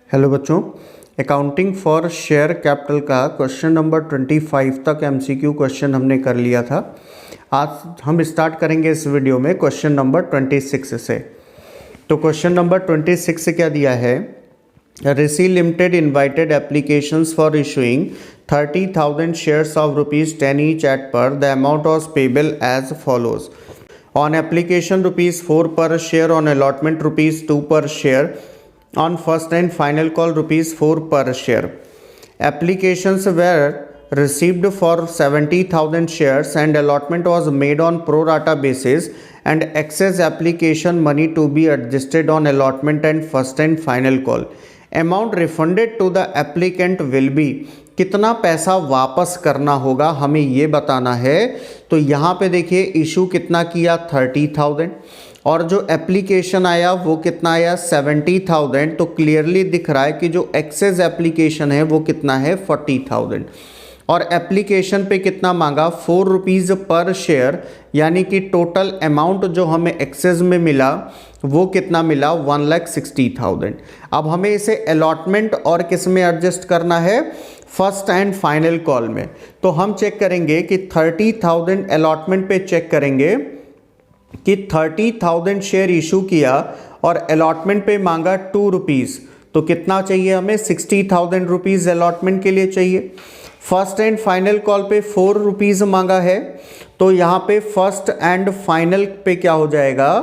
Hello बच्चों, accounting for share capital का question number 25 तक एमसीक्यू क्वेश्चन हमने कर लिया था। आज हम स्टार्ट करेंगे इस वीडियो में क्वेश्चन नंबर 26 से। तो क्वेश्चन नंबर 26 से क्या दिया है, Rishi limited invited applications for issuing 30,000 shares of ₹10 each at par. The amount was payable as follows. On application ₹4 per share, on allotment ₹2 per share, on first and final call ₹4 per share. Applications were received for 70,000 shares and allotment was made on pro rata basis, and excess application money to be adjusted on allotment and first and final call. Amount refunded to the applicant will be, कितना पैसा वापस करना होगा हमें ये बताना है। तो यहाँ पे देखिए इशू कितना किया 30,000 और जो एप्लीकेशन आया वो कितना आया 70,000। तो क्लियरली दिख रहा है कि जो एक्सेस एप्लीकेशन है वो कितना है 40,000 और एप्लीकेशन पे कितना मांगा ₹4 पर शेयर, यानी कि टोटल अमाउंट जो हमें एक्सेस में मिला वो कितना मिला 1,60,000। अब हमें इसे अलॉटमेंट और किस में एडजस्ट करना है, फर्स्ट एंड फाइनल कॉल में। तो हम चेक करेंगे कि 30,000 अलॉटमेंट पे चेक करेंगे कि 30,000 शेयर इशू किया और अलॉटमेंट पे मांगा ₹2, तो कितना चाहिए हमें 60,000 रुपीज़ अलॉटमेंट के लिए चाहिए। फर्स्ट एंड फाइनल कॉल पे ₹4 मांगा है, तो यहाँ पे फर्स्ट एंड फाइनल पे क्या हो जाएगा,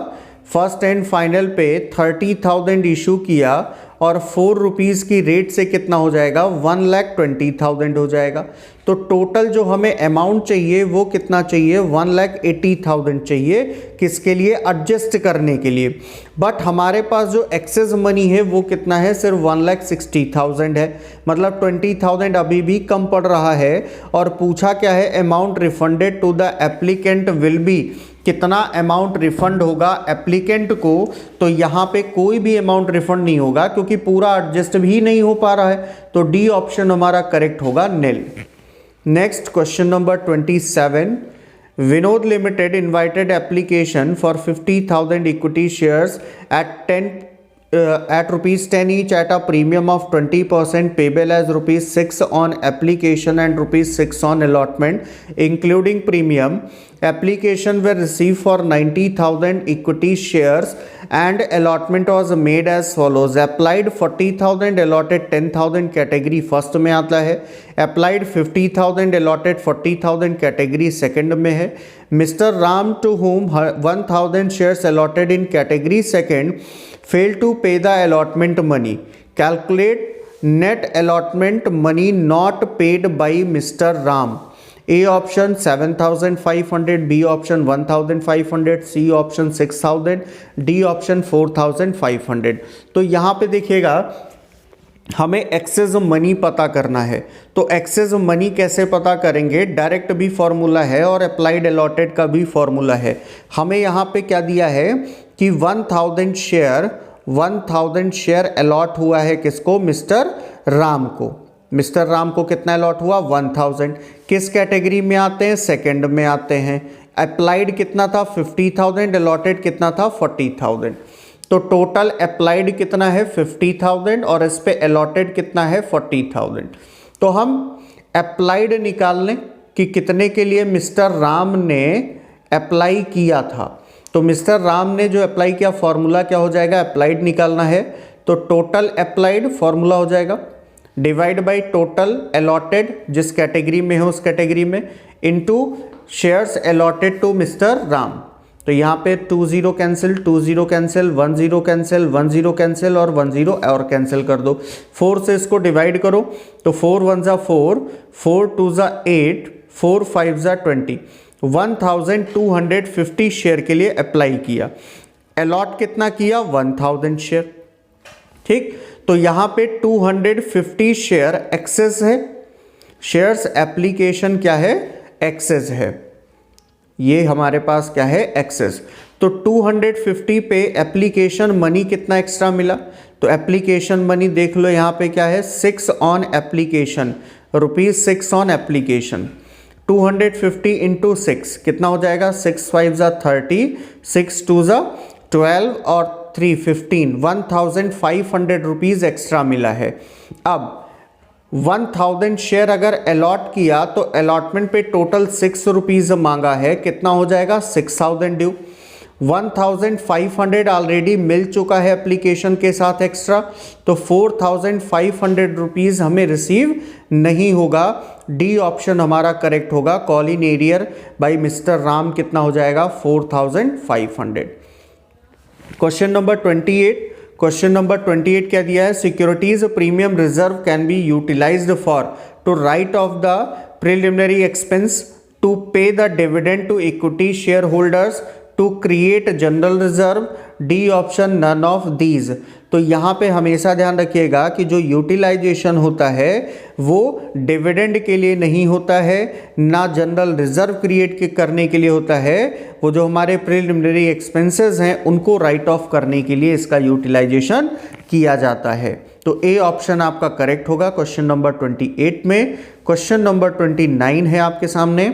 फर्स्ट एंड फाइनल पे 30,000 इशू किया और ₹4 की रेट से कितना हो जाएगा 1,20,000 हो जाएगा। तो टोटल जो हमें अमाउंट चाहिए वो कितना चाहिए 1,80,000 चाहिए, किसके लिए, एडजस्ट करने के लिए। बट हमारे पास जो एक्सेस मनी है वो कितना है, सिर्फ 1,60,000 है, मतलब 20,000 अभी भी कम पड़ रहा है। और पूछा क्या है, amount refunded to the applicant will be, कितना अमाउंट रिफंड होगा एप्लीकेंट को। तो यहाँ पे कोई भी अमाउंट रिफंड नहीं होगा क्योंकि पूरा एडजस्ट भी नहीं हो पा रहा है, तो डी ऑप्शन हमारा करेक्ट होगा, nil. Next question number 27, Vinod limited invited application for 50,000 equity shares at ₹10 each at a premium of 20% payable as ₹6 on application and ₹6 on allotment including premium. Application were received for 90,000 equity shares and allotment was made as follows. Applied 40,000, allotted 10,000 category first में आता है, applied 50,000, allotted 40,000 category second में है। Mr. Ram to whom 1,000 shares allotted in category second failed to pay the allotment money. Calculate net allotment money not paid by Mr. Ram. A option 7,500, B option 1,500, C option 6,000, D option 4,500। तो यहाँ पे देखिएगा हमें excess money पता करना है। तो excess money कैसे पता करेंगे, डायरेक्ट भी फॉर्मूला है और अप्लाइड अलॉटेड का भी फॉर्मूला है। हमें यहाँ पे क्या दिया है कि 1,000 शेयर अलॉट हुआ है किसको, मिस्टर राम को। मिस्टर राम को कितना अलॉट हुआ 1,000। किस कैटेगरी में आते हैं, सेकंड में आते हैं। अप्लाइड कितना था 50,000, अलॉटेड कितना था 40,000। तो टोटल अप्लाइड कितना है 50,000 और इस पे अलॉटेड कितना है 40,000। तो हम अप्लाइड निकाल लें कि कितने के लिए मिस्टर राम ने अप्लाई किया था। तो मिस्टर राम ने जो अप्लाई किया, फॉर्मूला क्या हो जाएगा, अप्लाइड निकालना है तो टोटल अप्लाइड फॉर्मूला हो जाएगा डिवाइड बाय टोटल अलॉटेड जिस कैटेगरी में है उस कैटेगरी में, into shares allotted to mister Ram. तो यहाँ पे 20 कैंसिल, 20 कैंसिल, 10 कैंसिल, 10 कैंसिल और 10 और कैंसिल कर दो। 4 से इसको डिवाइड करो तो 4 1 जा 4, 4 2 जा 8, 4 5 जा 20। 1,250 शेयर के लिए अप्लाई किया, अलॉट कितना किया 1,000 शेयर, ठीक। तो यहाँ पे 250 शेयर एक्सेस है, शेयर्स एप्लीकेशन क्या है, एक्सेस है, ये हमारे पास क्या है एक्सेस। तो 250 पे एप्लीकेशन मनी कितना एक्स्ट्रा मिला, तो एप्लीकेशन मनी देख लो यहाँ पे क्या है 6 on application, ₹6 on application. 250 into 6 कितना हो जाएगा, 6 5 जा 30, 6 2 जा 12 और 1500 रुपीज़ एक्स्ट्रा मिला है। अब 1000 शेयर अगर अलॉट किया तो अलॉटमेंट पे टोटल 6 रुपीज़ मांगा है, कितना हो जाएगा 6000 ड्यू। 1500 ऑलरेडी मिल चुका है एप्लीकेशन के साथ एक्स्ट्रा, तो 4500 रुपीज़ हमें रिसीव नहीं होगा। डी ऑप्शन हमारा करेक्ट होगा। Call in arrear by mister Ram कितना हो जाएगा 4500। Question number 28। क्वेश्चन नंबर 28 क्या दिया है? Securities premium reserve can be utilised for to write off the preliminary expense, to pay the dividend to equity share holders, to create general reserve. D option none of these. तो यहाँ पे हमेशा ध्यान रखिएगा कि जो यूटिलाइजेशन होता है वो डिविडेंड के लिए नहीं होता है, ना जनरल रिजर्व क्रिएट करने के लिए होता है। वो जो हमारे प्रिलिमिनरी एक्सपेंसेस हैं उनको राइट ऑफ करने के लिए इसका यूटिलाइजेशन किया जाता है। तो ए ऑप्शन आपका करेक्ट होगा क्वेश्चन नंबर 28 में। क्वेश्चन नंबर 29 है आपके सामने।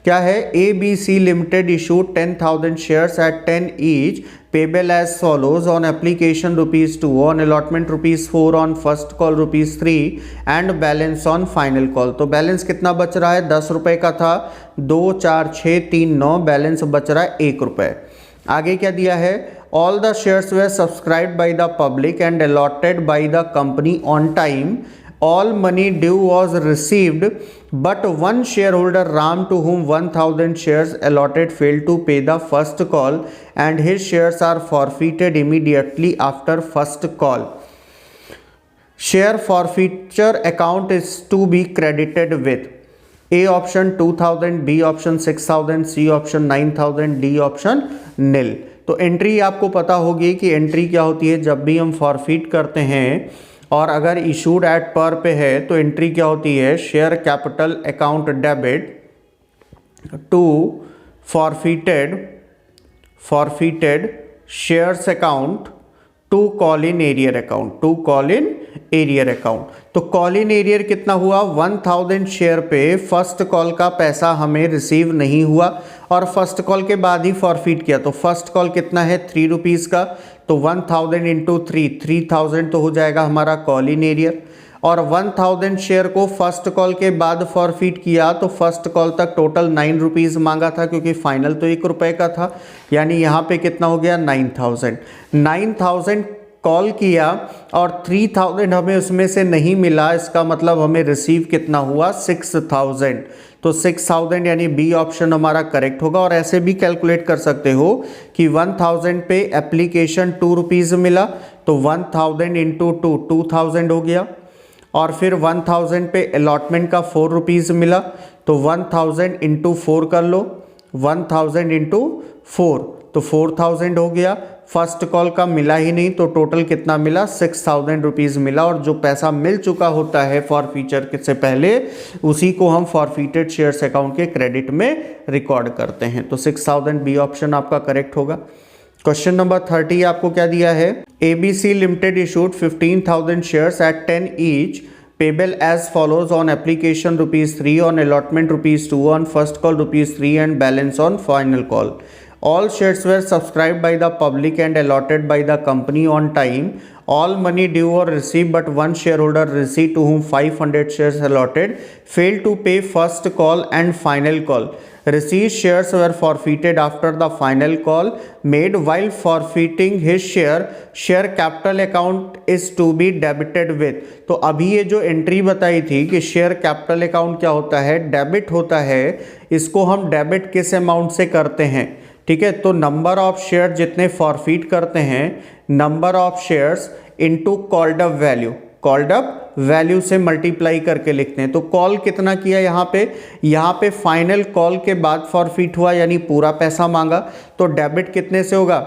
क्या है? ABC limited issued 10,000 shares at 10 each, payable as follows on application ₹2, on allotment ₹4, on first call ₹3 and balance on final call. तो बैलेंस कितना बच रहा है? 10 रुपये का था, 2 4 6 3 9, बैलेंस बच रहा है 1 रुपये। आगे क्या दिया है? All the shares way subscribed by the public and allotted by the company on time, all money due was received, but one shareholder Ram, to whom 1000 shares allotted, failed to pay the first call and his shares are forfeited immediately after first call. Share forfeiture account is to be credited with A option 2000, B option 6000, C option 9000, D option nil। तो entry आपको पता होगी कि entry क्या होती है। जब भी हम फॉरफिट करते हैं और अगर इशूड एट पर पे है तो एंट्री क्या होती है? Share capital account debit to forfeited shares account to call in arrear account, to call in arrear account. तो कॉल इन एरियर कितना हुआ? 1000 शेयर पे फर्स्ट कॉल का पैसा हमें रिसीव नहीं हुआ और फर्स्ट कॉल के बाद ही फॉरफिट किया। तो फर्स्ट कॉल कितना है? 3 रुपीज़ का, तो 1000 इंटू 3, 3000 तो हो जाएगा हमारा कॉल इन एरियर। और 1000 शेयर को फर्स्ट कॉल के बाद फॉरफिट किया तो फर्स्ट कॉल तक टोटल 9 रुपीज़ मांगा था, क्योंकि फाइनल तो 1 रुपये का था, यानी यहाँ पे कितना हो गया? 9000 कॉल किया और 3000 हमें उसमें से नहीं मिला। इसका मतलब हमें रिसीव कितना हुआ? 6000। तो 6000 यानी बी ऑप्शन हमारा करेक्ट होगा। और ऐसे भी कैलकुलेट कर सकते हो कि 1000 पे एप्लीकेशन 2 रुपीज़ मिला, तो 1000 इंटू 2 2000 हो गया। और फिर 1000 पे अलॉटमेंट का 4 रुपीज़ मिला, तो 1000 इंटू 4 कर लो, 1000 इंटू 4 तो 4000 हो गया। फर्स्ट कॉल का मिला ही नहीं, तो टोटल कितना मिला? 6000 रुपीज़ मिला। और जो पैसा मिल चुका होता है फॉरफीचर से पहले, उसी को हम फॉरफिटेड शेयर्स अकाउंट के क्रेडिट में रिकॉर्ड करते हैं। तो 6000 बी ऑप्शन आपका करेक्ट होगा। क्वेश्चन नंबर 30 आपको क्या दिया है? ABC limited issued 15,000 shares at 10 each, payable as follows on application ₹3, on allotment ₹2, on first call ₹3 and balance on final call. All shares were subscribed by the public and allotted by the company on time. All money due or received, but one shareholder received, to whom 500 shares allotted, failed to pay first call and final call. Received shares were forfeited after the final call made. While forfeiting his share capital account is to be debited with। तो अभी ये जो entry बताई थी कि share capital account क्या होता है? डेबिट होता है। इसको हम डेबिट किस अमाउंट से करते हैं? ठीक है, तो नंबर ऑफ शेयर जितने फॉरफिट करते हैं, number of shares into called up value, called up value से मल्टीप्लाई करके लिखते हैं। तो कॉल कितना किया यहाँ पे फाइनल कॉल के बाद फॉरफिट हुआ, यानी पूरा पैसा मांगा। तो डेबिट कितने से होगा?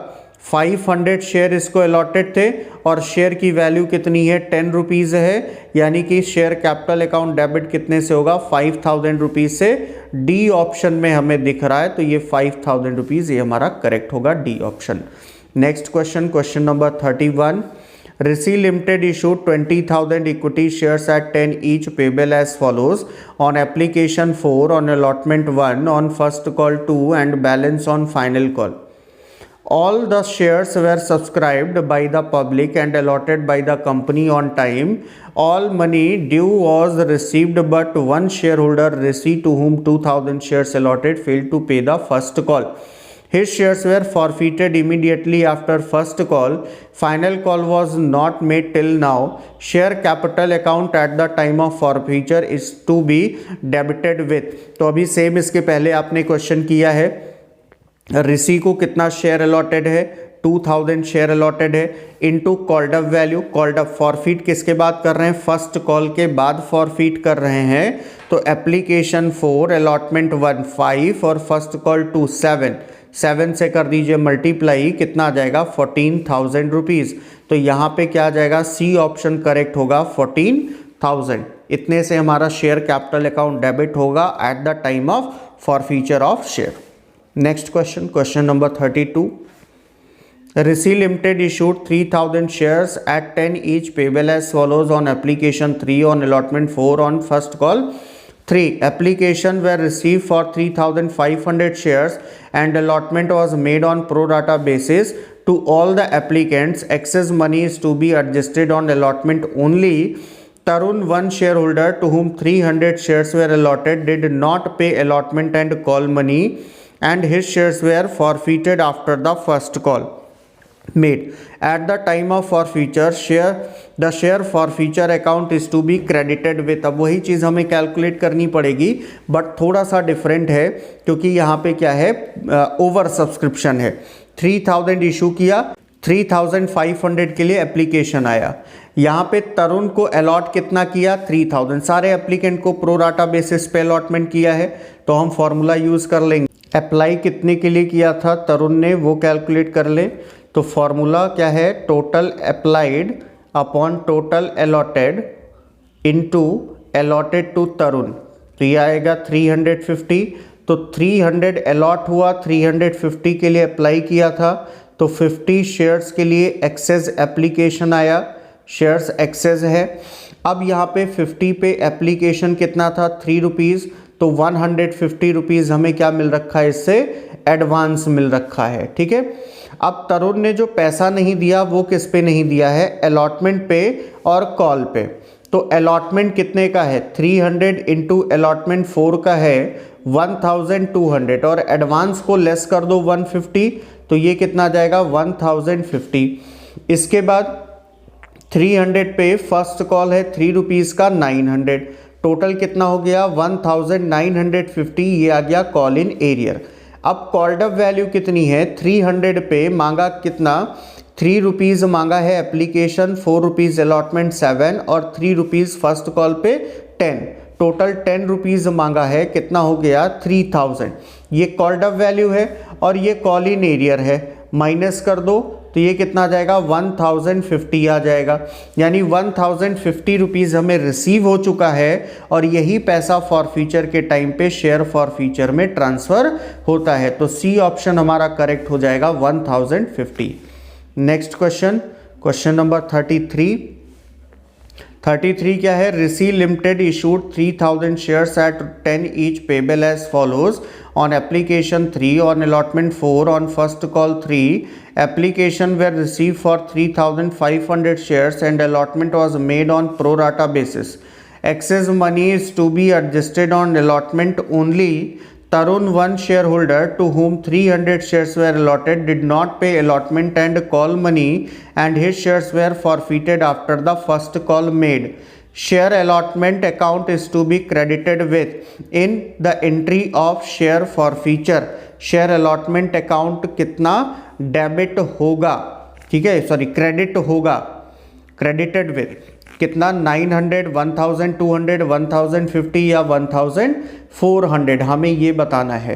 500 शेयर इसको अलॉटेड थे और शेयर की वैल्यू कितनी है? 10 रुपीज़ है, यानी कि शेयर कैपिटल अकाउंट डेबिट कितने से होगा? 5000 रुपीज़ से। डी ऑप्शन में हमें दिख रहा है, तो ये 5000 रुपीज़ ये हमारा करेक्ट होगा, D option. Next question, question number 31। Rishi limited issued 20,000 equity shares at 10 each, payable as follows on application 4, on allotment 1, on first call 2 and balance on final call. All the shares were subscribed by the public and allotted by the company on time. All money due was received, but one shareholder received to whom 2000 shares allotted failed to pay the first call. His shares were forfeited immediately after first call. Final call was not made till now. Share capital account at the time of forfeiture is to be debited with. तो अभी same इसके पहले आपने question किया है, ऋषि को कितना share allotted है, 2000 शेयर अलॉटेड है, into called up value, called up forfeit किसके बाद कर रहे हैं, फर्स्ट कॉल के बाद फॉरफीट कर रहे हैं, तो एप्लीकेशन 4 अलॉटमेंट 1 5 और फर्स्ट कॉल 2 7 से कर दीजिए मल्टीप्लाई, कितना आ जाएगा 14,000 रुपीज़। तो यहाँ पे क्या आ जाएगा, सी ऑप्शन करेक्ट होगा 14,000। इतने से हमारा शेयर कैपिटल अकाउंट डेबिट होगा at the time of forfeiture of share. Next question, question number 32. Rishi Limited issued 3000 shares at 10 each payable as follows on application 3 on allotment 4 on first call 3. Application were received for 3500 shares and allotment was made on pro rata basis to all the applicants. Excess money is to be adjusted on allotment only. Tarun, one shareholder to whom 300 shares were allotted, did not pay allotment and call money, and his shares were forfeited after the first call made. At the time of forfeiture, the share forfeiture account is to be credited with. अब वही चीज़ हमें calculate करनी पड़ेगी, but थोड़ा सा different है क्योंकि यहाँ पे क्या है, ओवर सब्सक्रिप्शन है। 3000 इशू किया, 3500 के लिए एप्लीकेशन आया, यहाँ पे तरुण को अलॉट कितना किया, 3000। सारे एप्लीकेंट को प्रो राटा बेसिस पे अलॉटमेंट किया है, तो हम फॉर्मूला यूज़ कर लेंगे। अप्लाई कितने के लिए किया था तरुण ने, वो कैलकुलेट कर ले। तो फॉर्मूला क्या है, total applied upon total allotted into allotted to Tarun, तो ये आएगा 350। तो 300 अलॉट हुआ, 350 के लिए अप्लाई किया था, तो 50 शेयर्स के लिए एक्सेस एप्लीकेशन आया, शेयर्स एक्सेस है। अब यहाँ पे 50 पे एप्लीकेशन कितना था, 3 रुपीज़, तो 150 रुपीज़ हमें क्या मिल रखा है, इससे एडवांस मिल रखा है। ठीक है, अब तरुण ने जो पैसा नहीं दिया वो किस पे नहीं दिया है, अलॉटमेंट पे और कॉल पे। तो अलॉटमेंट कितने का है, 300 इंटू अलॉटमेंट 4 का है 1200 और एडवांस को लेस कर दो 150, तो ये कितना जाएगा 1050। इसके बाद 300 पे फर्स्ट कॉल है 3 रुपीज़ का 900, टोटल कितना हो गया 1950, ये आ गया कॉल इन एरियर। अब कॉल्ड अप वैल्यू कितनी है, 300 पे मांगा कितना, 3 रुपीज़ मांगा है एप्लीकेशन, 4 रुपीज़ अलॉटमेंट 7 और 3 रुपीज़ फर्स्ट कॉल पे 10, टोटल 10 रुपीज़ मांगा है, कितना हो गया 3000। ये कॉल्ड अप वैल्यू है और ये कॉल इन एरियर है, माइनस कर दो तो ये कितना आ जाएगा 1050 आ जाएगा, यानी 1050 रुपीज़ हमें रिसीव हो चुका है और यही पैसा फॉरफीचर के टाइम पे शेयर फॉरफीचर में ट्रांसफ़र होता है। तो सी ऑप्शन हमारा करेक्ट हो जाएगा 1050। नेक्स्ट क्वेश्चन, क्वेश्चन नंबर 33 क्या है, Rishi limited issued 3000 shares at 10 each payable as follows on application 3 on allotment 4 on first call 3 application were received for 3500 shares and allotment was made on pro rata basis. Excess money is to be adjusted on allotment only. Tarun, one shareholder to whom 300 shares were allotted, did not pay allotment and call money and his shares were forfeited after the first call made. Share allotment account is to be credited with in the entry of share forfeiture. Share allotment account कितना debit होगा, ठीक है, sorry credit होगा, credited with कितना 900, 1200, 1050 या 1400, हमें ये बताना है।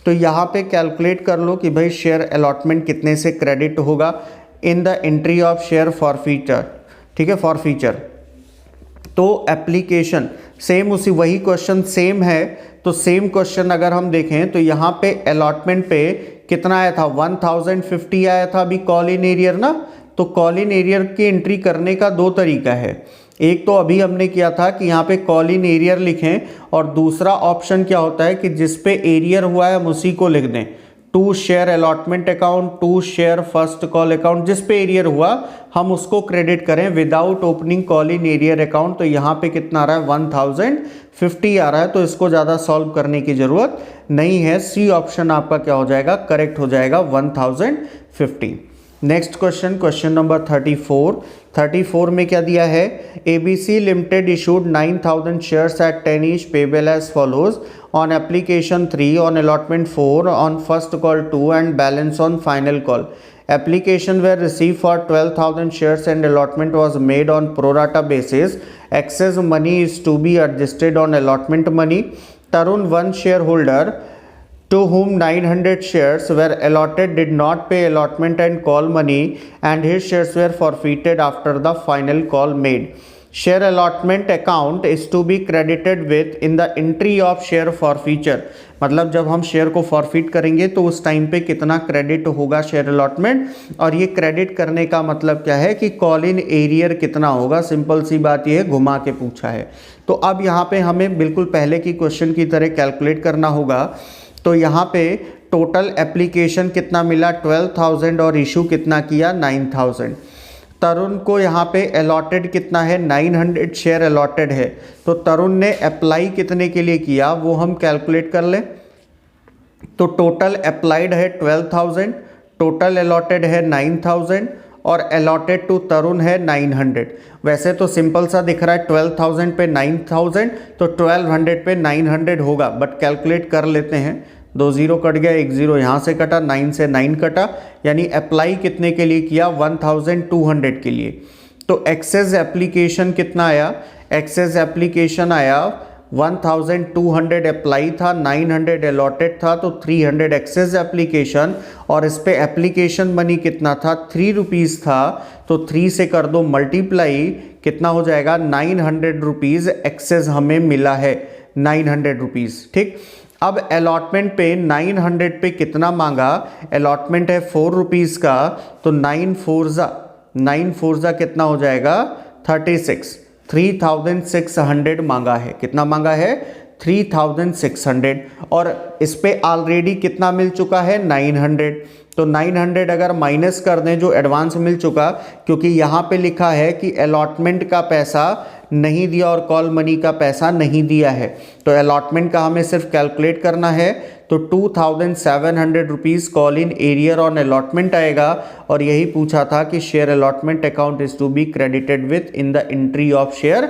तो यहाँ पे कैलकुलेट कर लो कि भाई शेयर अलॉटमेंट कितने से क्रेडिट होगा इन the entry of share forfeiture, ठीक है, फॉरफीचर। तो एप्लीकेशन सेम, उसी वही क्वेश्चन सेम है, तो सेम क्वेश्चन अगर हम देखें तो यहाँ पे अलॉटमेंट पे कितना आया था 1050 आया था अभी कॉल इन एरियर ना। तो कॉल इन एरियर की एंट्री करने का दो तरीका है, एक तो अभी हमने किया था कि यहाँ पे कॉल इन एरियर लिखें और दूसरा ऑप्शन क्या होता है कि जिस पे एरियर हुआ है हम उसी को लिख दें। To share allotment account, to share first call account, जिस पे एरियर हुआ हम उसको क्रेडिट करें without opening call in arrear account. तो यहाँ पे कितना आ रहा है 1050 आ रहा है, तो इसको ज़्यादा सॉल्व करने की ज़रूरत नहीं है। सी ऑप्शन आपका क्या हो जाएगा, करेक्ट हो जाएगा 1050। नेक्स्ट क्वेश्चन, क्वेश्चन नंबर 34 में क्या दिया है, ABC limited issued 9000 shares at 10 each payable as follows on application 3, on allotment 4, on first call 2 and balance on final call. Application were received for 12,000 shares and allotment was made on pro rata basis. Excess money is to be adjusted on allotment money. Tarun, one shareholder to whom 900 shares were allotted, did not pay allotment and call money and his shares were forfeited after the final call made. Share allotment account is to be credited with in the entry of share forfeiture. मतलब जब हम share को forfeit करेंगे तो उस time पे कितना credit होगा शेयर अलॉटमेंट, और ये क्रेडिट करने का मतलब क्या है कि कॉल इन एरियर कितना होगा। सिंपल सी बात ये है, घुमा के पूछा है। तो अब यहाँ पे हमें बिल्कुल पहले की क्वेश्चन की तरह कैलकुलेट करना होगा। तो यहाँ पे टोटल एप्लीकेशन कितना मिला 12,000 और इशू कितना किया 9,000। तरुण को यहाँ पे अलॉटेड कितना है 900 शेयर अलॉटेड है, तो तरुण ने अप्लाई कितने के लिए किया वो हम कैलकुलेट कर लें। तो टोटल अप्लाइड है 12,000, टोटल अलॉटेड है 9,000 और अलॉटेड टू तरुण है 900। वैसे तो सिंपल सा दिख रहा है 12,000 पे 9,000, तो 1200 पे 900 होगा, बट कैलकुलेट कर लेते हैं। 2 0 कट गया, 1 0 यहाँ से कटा, 9 से 9 कटा, यानी अप्लाई कितने के लिए किया 1200 के लिए। तो एक्सेस एप्लीकेशन कितना आया, एक्सेस एप्लीकेशन आया 1200 अप्लाई था, 900 अलॉटेड था, तो 300 एक्सेस एप्लीकेशन, और इस पे एप्लीकेशन मनी कितना था 3 रुपीज़ था, तो 3 से कर दो मल्टीप्लाई, कितना हो जाएगा 900 रुपीज़ एक्सेस हमें मिला है 900 रुपीज़। ठीक, अब अलॉटमेंट पे 900 पे कितना मांगा, अलॉटमेंट है 4 रुपीज़ का, तो 9 4 जा कितना हो जाएगा 36, 3600 मांगा है। कितना मांगा है 3600, और इस पे ऑलरेडी कितना मिल चुका है 900। तो 900 अगर माइनस कर दें जो एडवांस मिल चुका, क्योंकि यहाँ पे लिखा है कि अलॉटमेंट का पैसा नहीं दिया और कॉल मनी का पैसा नहीं दिया है, तो अलॉटमेंट का हमें सिर्फ कैलकुलेट करना है। तो 2700 rupees call in arrear on allotment आएगा, और यही पूछा था कि share allotment account is to be credited with in the entry of share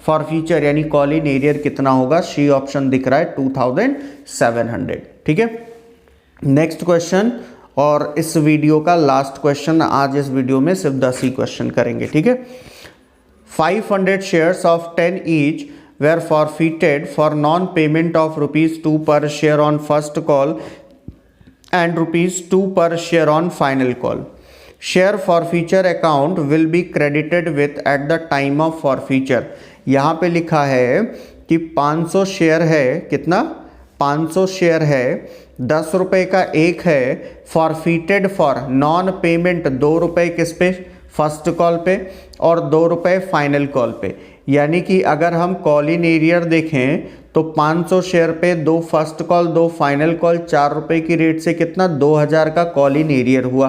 forfeiture, यानी कॉल इन एरियर कितना होगा, सी ऑप्शन दिख रहा है 2700। ठीक है, नेक्स्ट क्वेश्चन, और इस वीडियो का लास्ट क्वेश्चन। आज इस वीडियो में सिर्फ 10 ही क्वेश्चन करेंगे। ठीक है, 500 shares of 10 each were forfeited for non-payment of ₹2 per share on first call and ₹2 per share on final call. Share forfeiture account will be credited with at the time of forfeiture. यहाँ पे लिखा है कि 500 share है, कितना 500 share है, 10 रुपये का एक है, फॉरफिटेड फॉर नॉन पेमेंट 2 रुपये किस पे, फर्स्ट कॉल पे, और 2 रुपये फाइनल कॉल पे। यानी कि अगर हम कॉल इन एरियर देखें तो 500 शेयर पे 2 फर्स्ट कॉल 2 फाइनल कॉल, 4 रुपये की रेट से कितना 2000 का कॉल इन एरियर हुआ।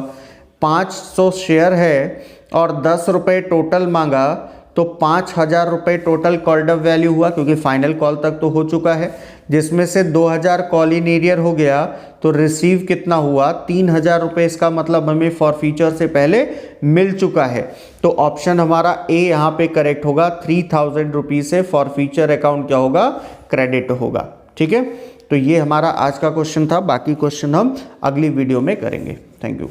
500 शेयर है और 10 रुपये टोटल मांगा, तो 5000 रुपये टोटल कॉल्ड अप वैल्यू हुआ, क्योंकि फाइनल कॉल तक तो हो चुका है, जिसमें से 2000 कॉल इन एरियर हो गया, तो रिसीव कितना हुआ 3000 रुपये। इसका मतलब हमें फॉरफीचर से पहले मिल चुका है, तो ऑप्शन हमारा ए यहाँ पे करेक्ट होगा। 3000 रुपीज़ से फॉरफीचर अकाउंट क्या होगा, क्रेडिट होगा। ठीक है, तो ये हमारा आज का क्वेश्चन था, बाकी क्वेश्चन हम अगली वीडियो में करेंगे। Thank you.